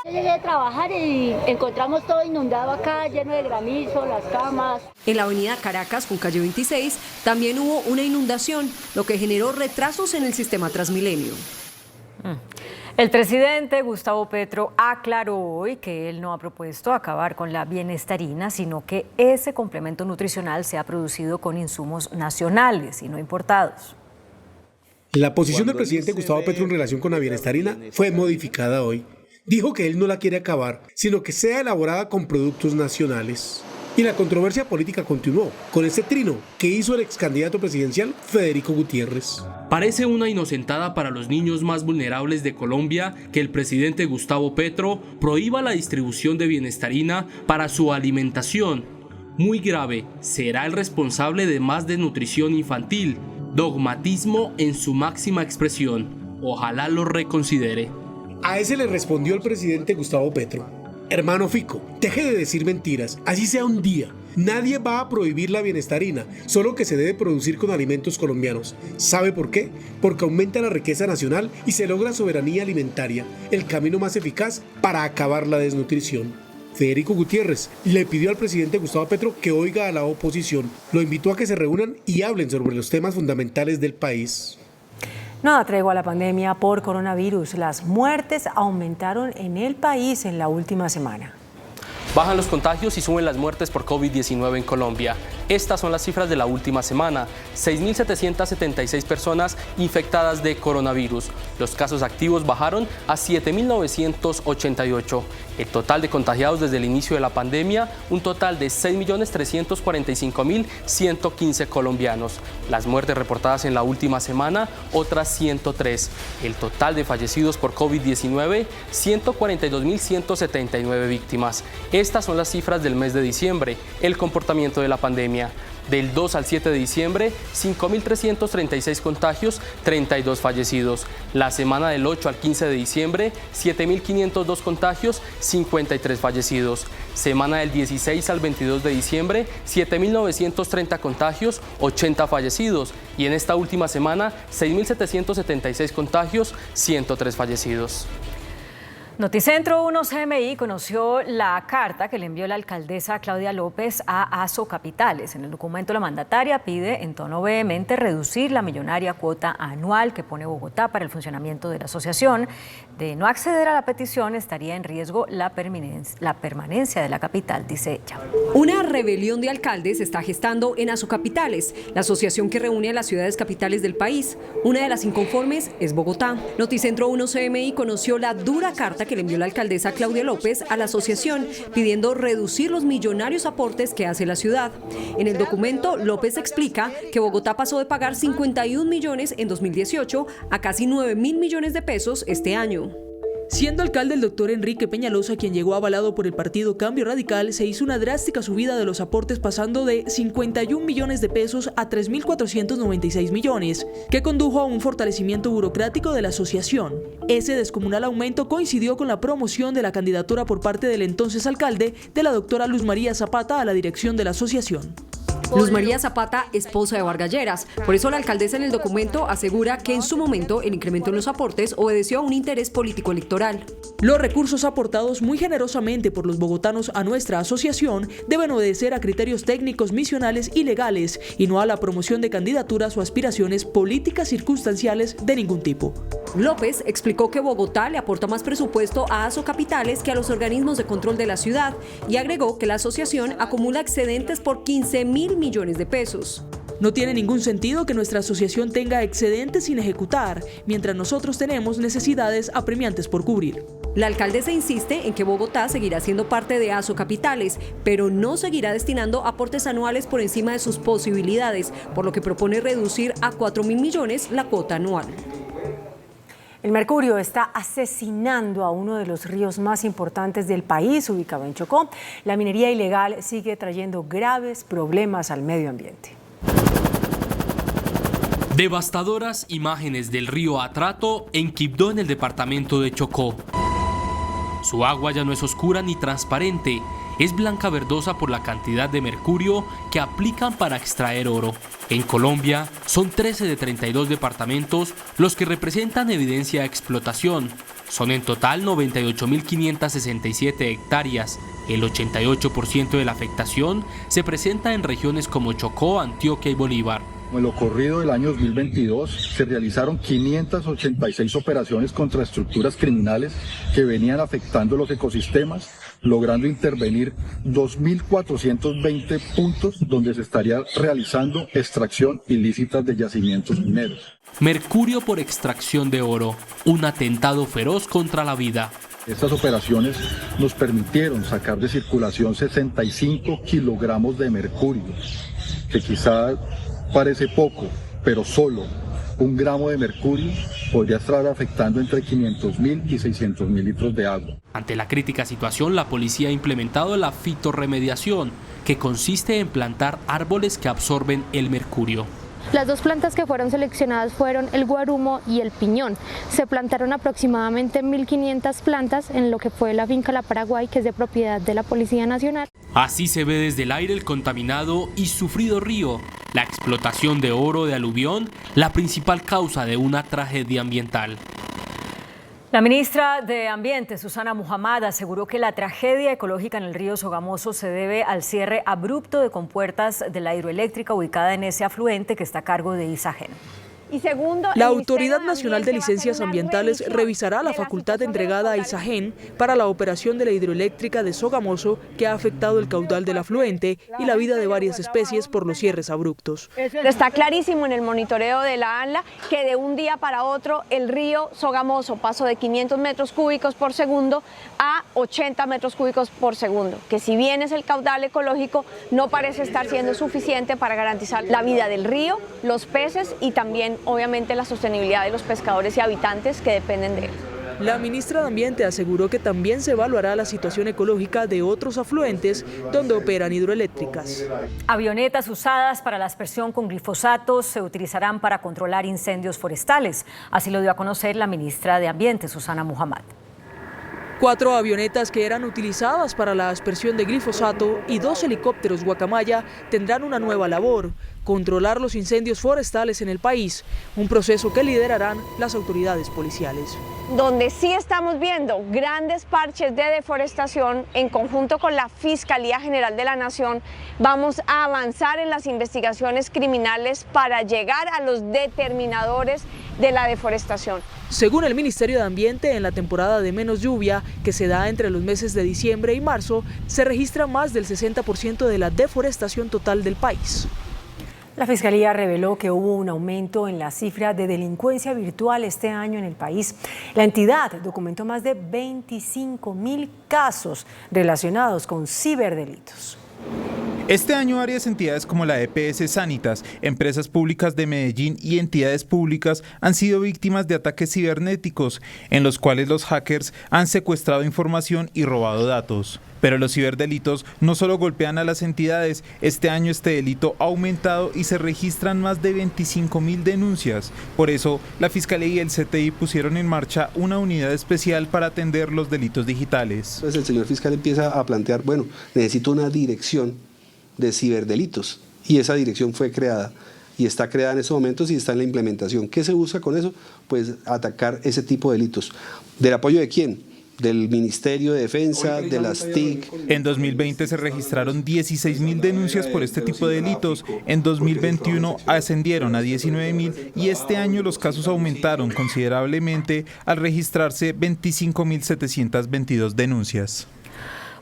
Llegué a trabajar y encontramos todo inundado acá, lleno de granizo, las camas. En la avenida Caracas, con calle 26, también hubo una inundación, lo que generó retrasos en el sistema Transmilenio. El presidente Gustavo Petro aclaró hoy que él no ha propuesto acabar con la bienestarina, sino que ese complemento nutricional se ha producido con insumos nacionales y no importados. La posición del presidente Gustavo Petro en relación con la bienestarina fue modificada hoy. Dijo que él no la quiere acabar, sino que sea elaborada con productos nacionales. Y la controversia política continuó con ese trino que hizo el ex candidato presidencial Federico Gutiérrez. Parece una inocentada para los niños más vulnerables de Colombia que el presidente Gustavo Petro prohíba la distribución de bienestarina para su alimentación. Muy grave, será el responsable de más desnutrición infantil, dogmatismo en su máxima expresión. Ojalá lo reconsidere. A ese le respondió el presidente Gustavo Petro: hermano Fico, deje de decir mentiras, así sea un día. Nadie va a prohibir la bienestarina, solo que se debe producir con alimentos colombianos. ¿Sabe por qué? Porque aumenta la riqueza nacional y se logra soberanía alimentaria, el camino más eficaz para acabar la desnutrición. Federico Gutiérrez le pidió al presidente Gustavo Petro que oiga a la oposición, lo invitó a que se reúnan y hablen sobre los temas fundamentales del país. No da tregua a la pandemia por coronavirus. Las muertes aumentaron en el país en la última semana. Bajan los contagios y suben las muertes por COVID-19 en Colombia. Estas son las cifras de la última semana. 6.776 personas infectadas de coronavirus. Los casos activos bajaron a 7.988. El total de contagiados desde el inicio de la pandemia, un total de 6.345.115 colombianos. Las muertes reportadas en la última semana, otras 103. El total de fallecidos por COVID-19, 142.179 víctimas. Estas son las cifras del mes de diciembre, el comportamiento de la pandemia. Del 2 al 7 de diciembre, 5.336 contagios, 32 fallecidos. La semana del 8 al 15 de diciembre, 7.502 contagios, 53 fallecidos. Semana del 16 al 22 de diciembre, 7.930 contagios, 80 fallecidos. Y en esta última semana, 6.776 contagios, 103 fallecidos. Noticentro 1 CMI conoció la carta que le envió la alcaldesa Claudia López a ASO Capitales. En el documento la mandataria pide en tono vehemente reducir la millonaria cuota anual que pone Bogotá para el funcionamiento de la asociación. De no acceder a la petición estaría en riesgo la permanencia de la capital, dice ella. Una rebelión de alcaldes se está gestando en ASO Capitales, la asociación que reúne a las ciudades capitales del país. Una de las inconformes es Bogotá. Noticentro 1 CMI conoció la dura carta que le envió la alcaldesa Claudia López a la asociación, pidiendo reducir los millonarios aportes que hace la ciudad. En el documento, López explica que Bogotá pasó de pagar 51 millones en 2018 a casi 9.000 millones de pesos este año. Siendo alcalde el doctor Enrique Peñalosa, quien llegó avalado por el partido Cambio Radical, se hizo una drástica subida de los aportes pasando de 51 millones de pesos a 3.496 millones, que condujo a un fortalecimiento burocrático de la asociación. Ese descomunal aumento coincidió con la promoción de la candidatura por parte del entonces alcalde de la doctora Luz María Zapata a la dirección de la asociación. Luz María Zapata, esposa de Vargas Lleras. Por eso la alcaldesa en el documento asegura que en su momento el incremento en los aportes obedeció a un interés político electoral. Los recursos aportados muy generosamente por los bogotanos a nuestra asociación deben obedecer a criterios técnicos, misionales y legales y no a la promoción de candidaturas o aspiraciones políticas circunstanciales de ningún tipo. López explicó que Bogotá le aporta más presupuesto a ASO Capitales que a los organismos de control de la ciudad y agregó que la asociación acumula excedentes por 15.000 millones de pesos. No tiene ningún sentido que nuestra asociación tenga excedentes sin ejecutar, mientras nosotros tenemos necesidades apremiantes por cubrir. La alcaldesa insiste en que Bogotá seguirá siendo parte de ASO Capitales, pero no seguirá destinando aportes anuales por encima de sus posibilidades, por lo que propone reducir a 4.000 millones la cuota anual. El mercurio está asesinando a uno de los ríos más importantes del país, ubicado en Chocó. La minería ilegal sigue trayendo graves problemas al medio ambiente. Devastadoras imágenes del río Atrato en Quibdó, en el departamento de Chocó. Su agua ya no es oscura ni transparente, es blanca verdosa por la cantidad de mercurio que aplican para extraer oro. En Colombia, son 13 de 32 departamentos los que representan evidencia de explotación. Son en total 98.567 hectáreas. El 88% de la afectación se presenta en regiones como Chocó, Antioquia y Bolívar. En lo corrido del año 2022 se realizaron 586 operaciones contra estructuras criminales que venían afectando los ecosistemas, logrando intervenir 2.420 puntos donde se estaría realizando extracción ilícita de yacimientos mineros. Mercurio por extracción de oro, un atentado feroz contra la vida. Estas operaciones nos permitieron sacar de circulación 65 kilogramos de mercurio, que quizá parece poco, pero solo 1 gramo de mercurio podría estar afectando entre 500.000 y 600.000 litros de agua. Ante la crítica situación, la policía ha implementado la fitorremediación, que consiste en plantar árboles que absorben el mercurio. Las dos plantas que fueron seleccionadas fueron el guarumo y el piñón. Se plantaron aproximadamente 1.500 plantas en lo que fue la finca La Paraguay, que es de propiedad de la Policía Nacional. Así se ve desde el aire el contaminado y sufrido río. La explotación de oro de aluvión, la principal causa de una tragedia ambiental. La ministra de Ambiente, Susana Muhammad, aseguró que la tragedia ecológica en el río Sogamoso se debe al cierre abrupto de compuertas de la hidroeléctrica ubicada en ese afluente que está a cargo de Isagen. Y segundo, la Autoridad Nacional de Licencias Ambientales revisará la facultad entregada a Isagen para la operación de la hidroeléctrica de Sogamoso, que ha afectado el caudal del afluente y la vida de varias especies por los cierres abruptos. Está clarísimo en el monitoreo de la ANLA que de un día para otro el río Sogamoso pasó de 500 metros cúbicos por segundo a 80 metros cúbicos por segundo, que si bien es el caudal ecológico, no parece estar siendo suficiente para garantizar la vida del río, los peces y también obviamente la sostenibilidad de los pescadores y habitantes que dependen de él. La ministra de Ambiente aseguró que también se evaluará la situación ecológica de otros afluentes donde operan hidroeléctricas. Avionetas usadas para la aspersión con glifosato se utilizarán para controlar incendios forestales. Así lo dio a conocer la ministra de Ambiente, Susana Muhammad. 4 avionetas que eran utilizadas para la aspersión de glifosato y 2 helicópteros guacamaya tendrán una nueva labor: controlar los incendios forestales en el país, un proceso que liderarán las autoridades policiales. Donde sí estamos viendo grandes parches de deforestación en conjunto con la Fiscalía General de la Nación, vamos a avanzar en las investigaciones criminales para llegar a los determinadores de la deforestación. Según el Ministerio de Ambiente, en la temporada de menos lluvia, que se da entre los meses de diciembre y marzo, se registra más del 60% de la deforestación total del país. La Fiscalía reveló que hubo un aumento en la cifra de delincuencia virtual este año en el país. La entidad documentó más de 25.000 casos relacionados con ciberdelitos. Este año varias entidades como la EPS Sanitas, empresas públicas de Medellín y entidades públicas han sido víctimas de ataques cibernéticos, en los cuales los hackers han secuestrado información y robado datos. Pero los ciberdelitos no solo golpean a las entidades, este año este delito ha aumentado y se registran más de 25.000 denuncias. Por eso, la Fiscalía y el CTI pusieron en marcha una unidad especial para atender los delitos digitales. Entonces el señor fiscal empieza a plantear, bueno, necesito una dirección de ciberdelitos, y esa dirección fue creada y está creada en estos momentos y está en la implementación. ¿Qué se busca con eso? Pues atacar ese tipo de delitos. ¿Del apoyo de quién? Del Ministerio de Defensa, de las TIC. En 2020 se registraron 16.000 denuncias por este tipo de delitos, en 2021 ascendieron a 19.000 y este año los casos aumentaron considerablemente al registrarse 25.722 denuncias.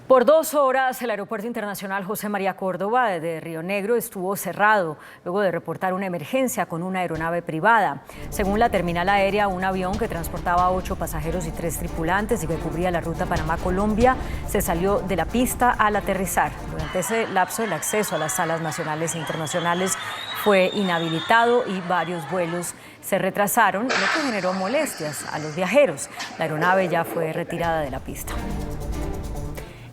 Por 2 horas, el Aeropuerto Internacional José María Córdoba de Río Negro estuvo cerrado luego de reportar una emergencia con una aeronave privada. Según la terminal aérea, un avión que transportaba 8 pasajeros y 3 tripulantes y que cubría la ruta Panamá-Colombia se salió de la pista al aterrizar. Durante ese lapso, el acceso a las salas nacionales e internacionales fue inhabilitado y varios vuelos se retrasaron, lo que generó molestias a los viajeros. La aeronave ya fue retirada de la pista.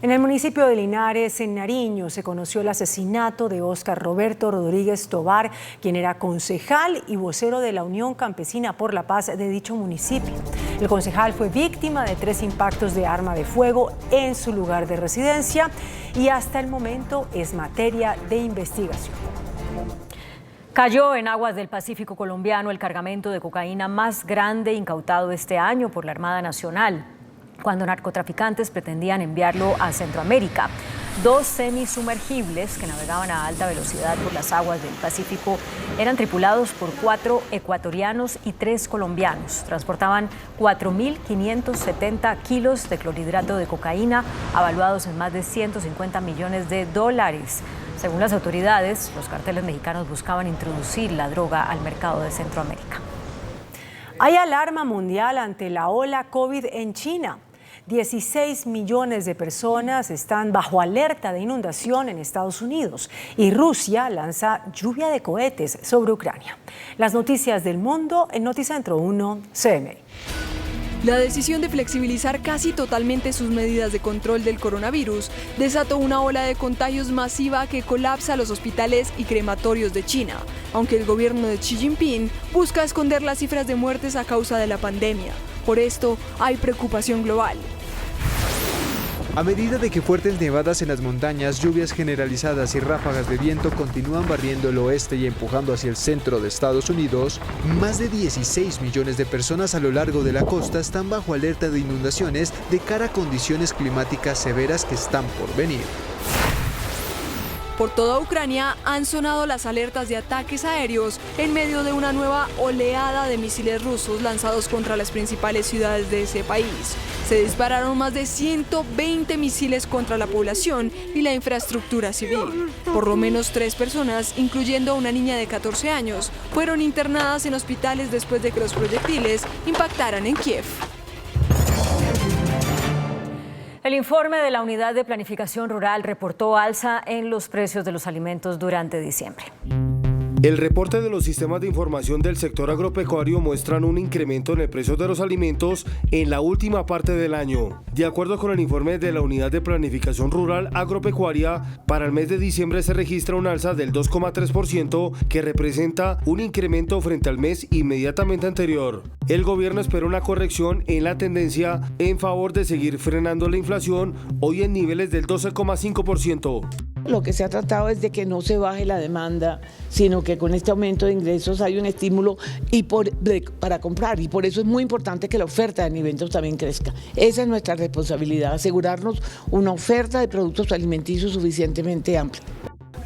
En el municipio de Linares, en Nariño, se conoció el asesinato de Óscar Roberto Rodríguez Tobar, quien era concejal y vocero de la Unión Campesina por la Paz de dicho municipio. El concejal fue víctima de 3 impactos de arma de fuego en su lugar de residencia y hasta el momento es materia de investigación. Cayó en aguas del Pacífico colombiano el cargamento de cocaína más grande incautado este año por la Armada Nacional, cuando narcotraficantes pretendían enviarlo a Centroamérica. 2 semisumergibles que navegaban a alta velocidad por las aguas del Pacífico eran tripulados por 4 ecuatorianos y 3 colombianos. Transportaban 4.570 kilos de clorhidrato de cocaína, avaluados en más de $150 millones. Según las autoridades, los cárteles mexicanos buscaban introducir la droga al mercado de Centroamérica. Hay alarma mundial ante la ola COVID en China. 16 millones de personas están bajo alerta de inundación en Estados Unidos y Rusia lanza lluvia de cohetes sobre Ucrania. Las noticias del mundo en Noticentro 1 CMI. La decisión de flexibilizar casi totalmente sus medidas de control del coronavirus desató una ola de contagios masiva que colapsa los hospitales y crematorios de China, aunque el gobierno de Xi Jinping busca esconder las cifras de muertes a causa de la pandemia. Por esto, hay preocupación global. A medida de que fuertes nevadas en las montañas, lluvias generalizadas y ráfagas de viento continúan barriendo el oeste y empujando hacia el centro de Estados Unidos, más de 16 millones de personas a lo largo de la costa están bajo alerta de inundaciones de cara a condiciones climáticas severas que están por venir. Por toda Ucrania han sonado las alertas de ataques aéreos en medio de una nueva oleada de misiles rusos lanzados contra las principales ciudades de ese país. Se dispararon más de 120 misiles contra la población y la infraestructura civil. Por lo menos 3 personas, incluyendo a una niña de 14 años, fueron internadas en hospitales después de que los proyectiles impactaran en Kiev. El informe de la Unidad de Planificación Rural reportó alza en los precios de los alimentos durante diciembre. El reporte de los sistemas de información del sector agropecuario muestran un incremento en el precio de los alimentos en la última parte del año. De acuerdo con el informe de la Unidad de Planificación Rural Agropecuaria, para el mes de diciembre se registra un alza del 2,3%, que representa un incremento frente al mes inmediatamente anterior. El gobierno espera una corrección en la tendencia en favor de seguir frenando la inflación, hoy en niveles del 12,5%. Lo que se ha tratado es de que no se baje la demanda, sino que con este aumento de ingresos hay un estímulo para comprar, y por eso es muy importante que la oferta de alimentos también crezca. Esa es nuestra responsabilidad, asegurarnos una oferta de productos alimenticios suficientemente amplia.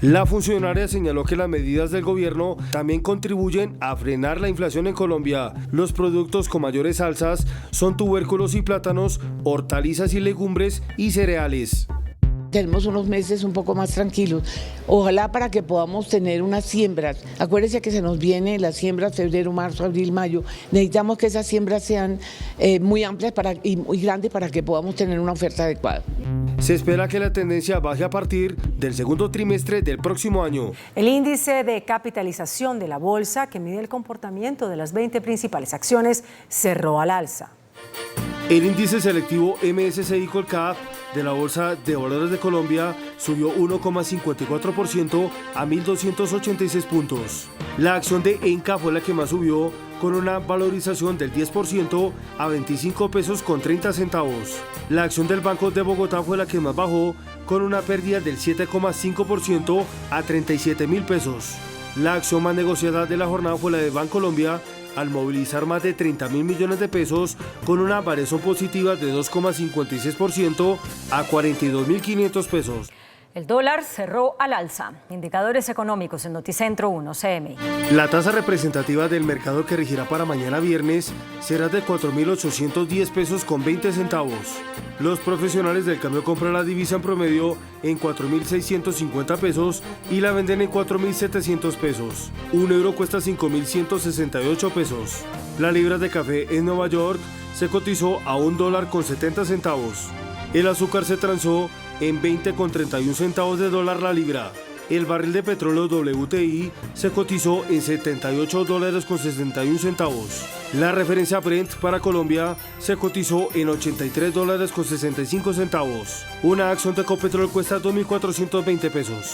La funcionaria señaló que las medidas del gobierno también contribuyen a frenar la inflación en Colombia. Los productos con mayores alzas son tubérculos y plátanos, hortalizas y legumbres y cereales. Tenemos unos meses un poco más tranquilos, ojalá para que podamos tener unas siembras. Acuérdense que se nos vienen las siembras febrero, marzo, abril, mayo. Necesitamos que esas siembras sean muy amplias y muy grandes para que podamos tener una oferta adecuada. Se espera que la tendencia baje a partir del segundo trimestre del próximo año. El índice de capitalización de la bolsa, que mide el comportamiento de las 20 principales acciones, cerró al alza. El índice selectivo MSCI Colcap de la Bolsa de Valores de Colombia subió 1,54% a 1.286 puntos. La acción de ENCA fue la que más subió, con una valorización del 10% a 25 pesos con 30 centavos. La acción del Banco de Bogotá fue la que más bajó, con una pérdida del 7,5% a 37.000 pesos. La acción más negociada de la jornada fue la de Bancolombia, al movilizar más de 30.000 millones de pesos, con una variación positiva de 2,56% a 42.500 pesos. El dólar cerró al alza. Indicadores económicos en Noticentro 1, CMI. La tasa representativa del mercado que regirá para mañana viernes será de 4.810 pesos con 20 centavos. Los profesionales del cambio compran la divisa en promedio en 4.650 pesos y la venden en 4.700 pesos. Un euro cuesta 5.168 pesos. La libra de café en Nueva York se cotizó a $1.70. El azúcar se transó en 20,31 centavos de dólar la libra. El barril de petróleo WTI se cotizó en $78,61. La referencia Brent para Colombia se cotizó en $83,65. Una acción de Ecopetrol cuesta 2.420 pesos.